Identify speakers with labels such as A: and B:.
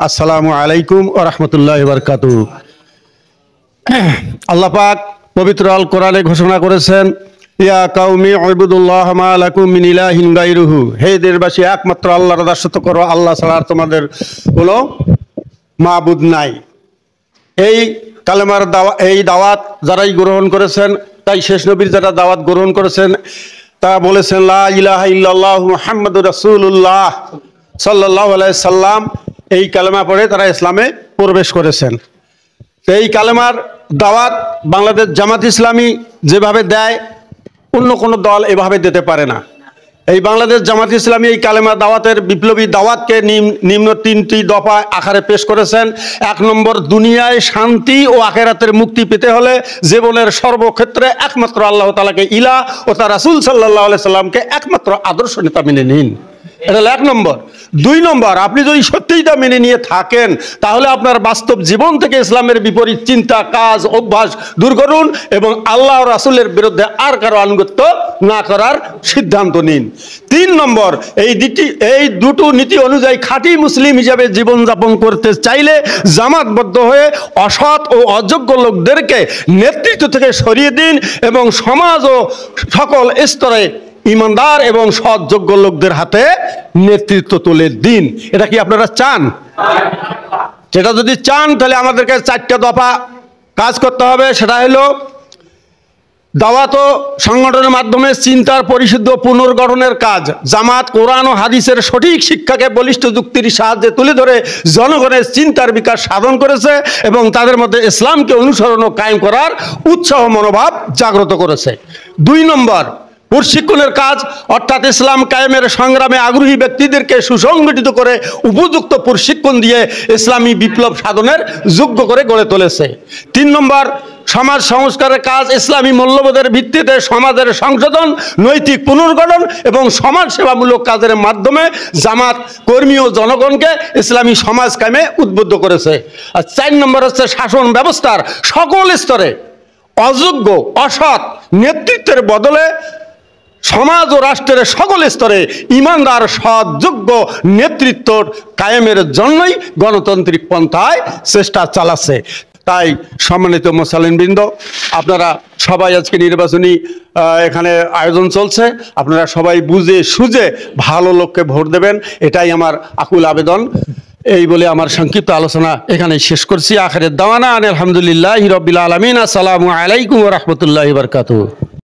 A: আসসালামু আলাইকুম ওয়া রাহমাতুল্লাহি ওয়া বারাকাতুহু। আল্লাহ পাক পবিত্র আল কোরআনে ঘোষণা করেছেন, ইয়া কাউমি উবুদুল্লাহ মা লাকুম মিন ইলাহিন গায়রুহু, হে দেশবাসী একমাত্র আল্লাহর দাসত্ব করো, আল্লাহ ছাড়া আর তোমাদের কোনো মাবুদ নাই। এই কালেমার দাওয়াত যারাই গ্রহণ করেছেন, তাই শেষ নবীর যারা দাওয়াত গ্রহণ করেছেন তা বলেছেন লা ইলাহা ইল্লাল্লাহু মুহাম্মাদুর রাসূলুল্লাহ সাল্লাল্লাহু আলাইহি সাল্লাম। এই কালেমা পড়ে তারা ইসলামে প্রবেশ করেছেন। এই কালেমার দাওয়াত বাংলাদেশ জামাত ইসলামী যেভাবে দেয়, অন্য কোনো দল এভাবে দিতে পারে না। এই বাংলাদেশ জামাত ইসলামী এই কালেমা দাওয়াতের বিপ্লবী দাওয়াতকে নিম্ন তিনটি দফা আকারে পেশ করেছেন। 1 নম্বর, দুনিয়ায় শান্তি ও আখিরাতের মুক্তি পেতে হলে জীবনের সর্বক্ষেত্রে একমাত্র আল্লাহ তাআলাকে ইলাহ ও তার রাসূল সাল্লাল্লাহু আলাইহি সাল্লামকে একমাত্র আদর্শ নেতা মেনে নিন। এটা হলো 1 নম্বর। 2 নম্বর, আপনি যদি সত্যিই তা মেনে নিয়ে থাকেন তাহলে আপনার বাস্তব জীবন থেকে ইসলামের বিপরীত চিন্তা, কাজ, অভ্যাস দূর করুন এবং আল্লাহ ও রাসূলের বিরুদ্ধে আর কারো আনুগত্য না করার সিদ্ধান্ত নিন। 3 নম্বর, এই দুটো নীতি অনুযায়ী খাঁটি মুসলিম হিসাবে জীবনযাপন করতে চাইলে জামাতবদ্ধ হয়ে অসৎ ও অযোগ্য লোকদেরকে নেতৃত্ব থেকে সরিয়ে দিন এবং সমাজ ও সকল স্তরে ইমানদার এবং সৎ যোগ্য লোকদের হাতে নেতৃত্ব তুলে দিন। এটা কি আপনারা চান? সেটা যদি চান তাহলে আমাদেরকে 4টা দফা কাজ করতে হবে। সেটা হলো দাওয়াত ও সংগঠনের মাধ্যমে চিন্তার পরিশুদ্ধ পুনর্গঠনের কাজ। জামাত কোরআন ও হাদিসের সঠিক শিক্ষাকে বলিষ্ঠ যুক্তির সাহায্যে তুলে ধরে জনগণের চিন্তার বিকাশ সাধন করেছে এবং তাদের মধ্যে ইসলামকে অনুসরণ ও কায়েম করার উৎসাহ মনোভাব জাগ্রত করেছে। 2 নম্বর, প্রশিক্ষণের কাজ, অর্থাৎ ইসলাম কায়েমের সংগ্রামে আগ্রহী ব্যক্তিদেরকে সুসংগঠিত করে উপযুক্ত প্রশিক্ষণ দিয়ে ইসলামী বিপ্লব সাধনের যোগ্য করে গড়ে তুলেছে। 3 নম্বর, সমাজ সংস্কারের কাজ, ইসলামী মূল্যবোধের ভিত্তিতে সমাজের সংশোধন, নৈতিক পুনর্গঠন এবং সমাজ সেবামূলক কাজের মাধ্যমে জামাত কর্মী ও জনগণকে ইসলামী সমাজ কায়েমে উদ্বুদ্ধ করেছে। আর 4 নম্বর হচ্ছে শাসন ব্যবস্থার সকল স্তরে অযোগ্য অসৎ নেতৃত্বের বদলে সমাজ ও রাষ্ট্রের সকল স্তরে ইমানদার সৎ যোগ্য নেতৃত্ব কায়েমের জন্যই গণতান্ত্রিক পন্থায় চেষ্টা চালাচ্ছে। তাই সম্মানিত মুসলিমবৃন্দ, আপনারা সবাই আজকে নির্বাচনী এখানে আয়োজন চলছে, আপনারা সবাই বুঝে সুঝে ভালো লোককে ভোট দেবেন, এটাই আমার আকুল আবেদন। এই বলে আমার সংক্ষিপ্ত আলোচনা এখানে শেষ করছি। আখিরের দাওয়ানা আলহামদুলিল্লাহি রাব্বিল আলামিন। আসসালামু আলাইকুম ওয়া রাহমাতুল্লাহি ওয়া বারাকাতুহু।